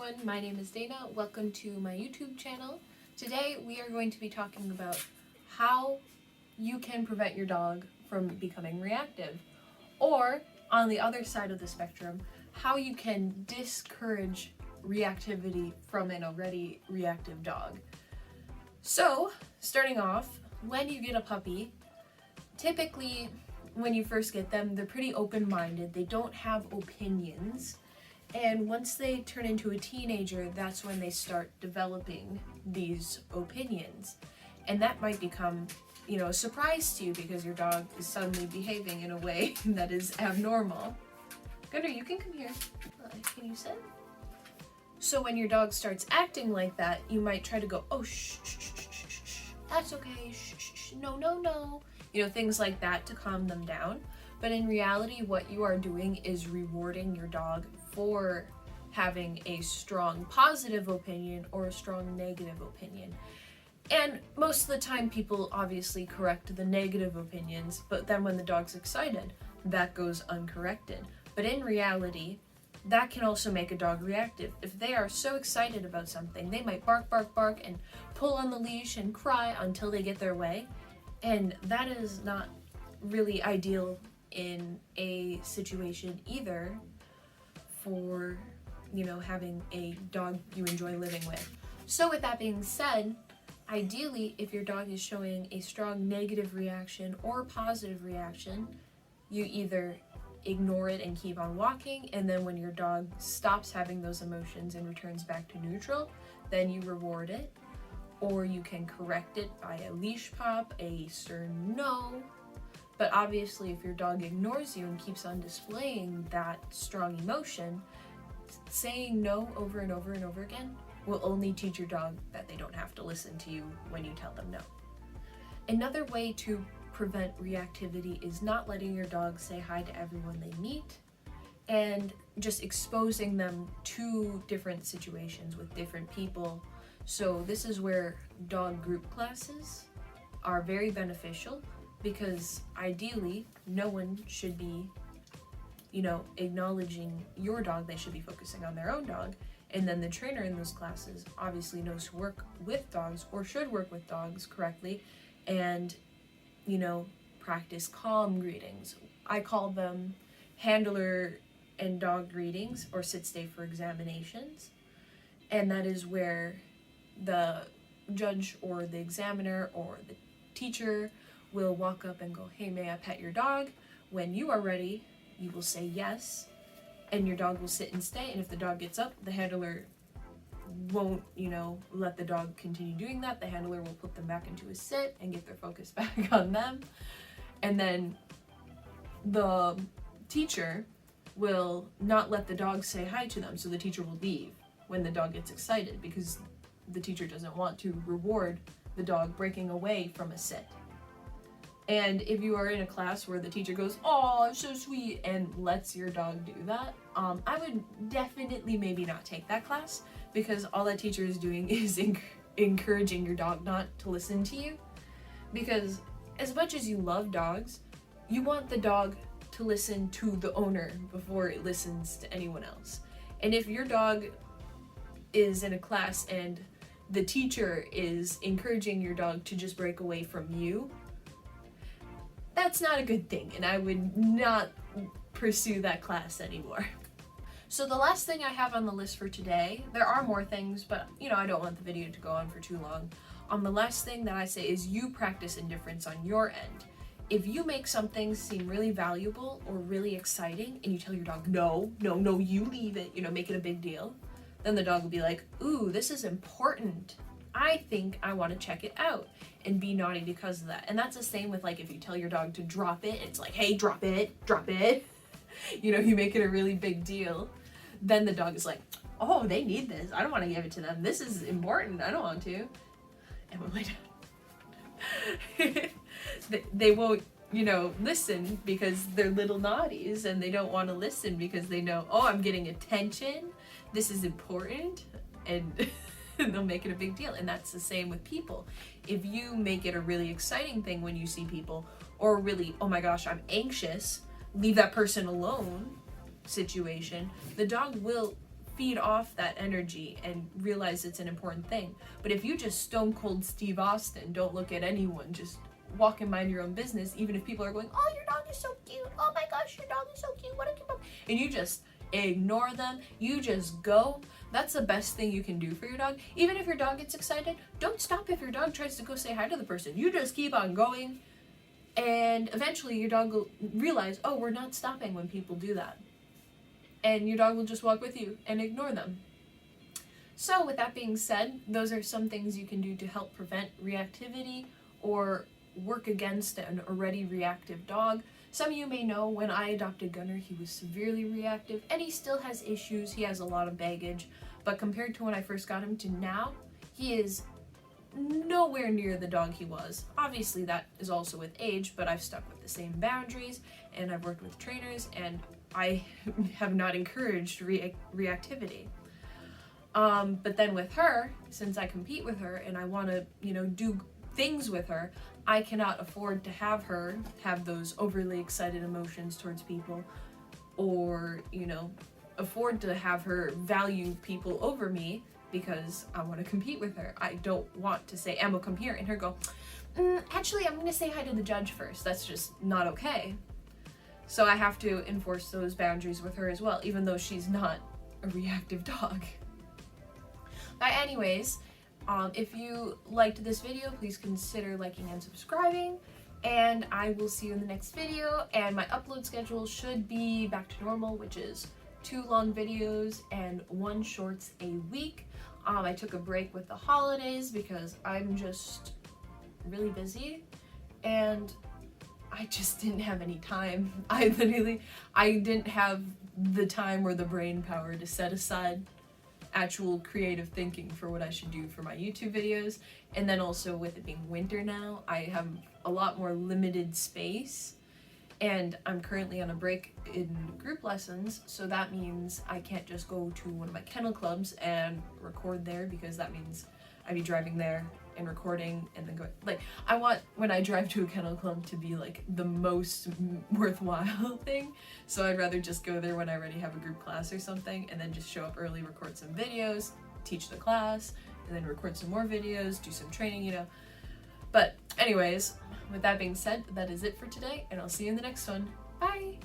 everyone, my name is Dana. Welcome to my YouTube channel. Today we are going to be talking about how you can prevent your dog from becoming reactive, or on the other side of the spectrum, how you can discourage reactivity from an already reactive dog. So, starting off, when you get a puppy, typically when you first get them, they're pretty open-minded, they don't have opinions. And once they turn into a teenager, that's when they start developing these opinions. And that might become, a surprise to you because your dog is suddenly behaving in a way that is abnormal. Gunner, you can come here. Can you sit? So when your dog starts acting like that, you might try to go, oh, shh, shh, shh, shh, shh, shh. That's okay, shh, shh, shh, no, no, no. Things like that to calm them down. But in reality, what you are doing is rewarding your dog for having a strong positive opinion or a strong negative opinion. And most of the time people obviously correct the negative opinions, but then when the dog's excited, that goes uncorrected. But in reality, that can also make a dog reactive. If they are so excited about something, they might bark, bark, bark, and pull on the leash and cry until they get their way. And that is not really ideal in a situation either for, having a dog you enjoy living with. So with that being said, ideally, if your dog is showing a strong negative reaction or positive reaction, you either ignore it and keep on walking, and then when your dog stops having those emotions and returns back to neutral, then you reward it, or you can correct it by a leash pop, a stern no. But obviously, if your dog ignores you and keeps on displaying that strong emotion, saying no over and over and over again will only teach your dog that they don't have to listen to you when you tell them no. Another way to prevent reactivity is not letting your dog say hi to everyone they meet and just exposing them to different situations with different people. So this is where dog group classes are very beneficial, because ideally no one should be acknowledging your dog. They should be focusing on their own dog, and then the trainer in those classes obviously knows to work with dogs, or should work with dogs correctly, and practice calm greetings. I call them handler and dog greetings, or sit stay for examinations. And that is where the judge or the examiner or the teacher will walk up and go, hey, may I pet your dog? When you are ready, you will say yes, and your dog will sit and stay. And if the dog gets up, the handler won't, let the dog continue doing that. The handler will put them back into a sit and get their focus back on them. And then the teacher will not let the dog say hi to them, so the teacher will leave when the dog gets excited, because the teacher doesn't want to reward the dog breaking away from a sit. And if you are in a class where the teacher goes, oh, so sweet, and lets your dog do that, I would definitely maybe not take that class, because all that teacher is doing is encouraging your dog not to listen to you. Because as much as you love dogs, you want the dog to listen to the owner before it listens to anyone else. And if your dog is in a class and the teacher is encouraging your dog to just break away from you, that's not a good thing, and I would not pursue that class anymore. So the last thing I have on the list for today, there are more things, but I don't want the video to go on for too long. The last thing that I say is you practice indifference on your end. If you make something seem really valuable or really exciting and you tell your dog, no, no, no, you leave it, make it a big deal, then the dog will be like, ooh, this is important. I think I want to check it out, and be naughty because of that. And that's the same with if you tell your dog to drop it, it's like, hey, drop it, drop it. You make it a really big deal. Then the dog is like, oh, they need this. I don't want to give it to them. This is important. I don't want to. And we're like, they won't, listen because they're little naughties, and they don't want to listen because they know, oh, I'm getting attention. This is important. And they'll make it a big deal. And that's the same with people. If you make it a really exciting thing when you see people, or really, oh my gosh, I'm anxious, leave that person alone situation, the dog will feed off that energy and realize it's an important thing. But if you just stone cold Steve Austin, don't look at anyone, just walk and mind your own business, even if people are going, oh, your dog is so cute, oh my gosh, your dog is so cute, what a cute dog, and you just ignore them, you just go, that's the best thing you can do for your dog. Even if your dog gets excited, don't stop if your dog tries to go say hi to the person. You just keep on going, and eventually your dog will realize, oh, we're not stopping when people do that. And your dog will just walk with you and ignore them. So with that being said, those are some things you can do to help prevent reactivity or work against an already reactive dog. Some of you may know when I adopted Gunner, he was severely reactive, and he still has issues. He has a lot of baggage, but compared to when I first got him to now, he is nowhere near the dog he was. Obviously that is also with age, but I've stuck with the same boundaries, and I've worked with trainers, and I have not encouraged reactivity. But then with her, since I compete with her and I want to, do things with her, I cannot afford to have her have those overly excited emotions towards people, or, afford to have her value people over me because I want to compete with her. I don't want to say, Emma, come here, and her go, actually, I'm going to say hi to the judge first. That's just not okay. So I have to enforce those boundaries with her as well, even though she's not a reactive dog. But anyways, if you liked this video, please consider liking and subscribing, and I will see you in the next video. And my upload schedule should be back to normal, which is 2 long videos and 1 shorts a week. I took a break with the holidays because I'm just really busy, and I just didn't have any time. I didn't have the time or the brain power to set aside actual creative thinking for what I should do for my YouTube videos. And then also with it being winter now, I have a lot more limited space, and I'm currently on a break in group lessons, so that means I can't just go to one of my kennel clubs and record there, because that means I'd be driving there and recording and then going, I want when I drive to a kennel club to be the most worthwhile thing. So I'd rather just go there when I already have a group class or something, and then just show up early, record some videos, teach the class, and then record some more videos, do some training, But anyways, with that being said, that is it for today, and I'll see you in the next one. Bye!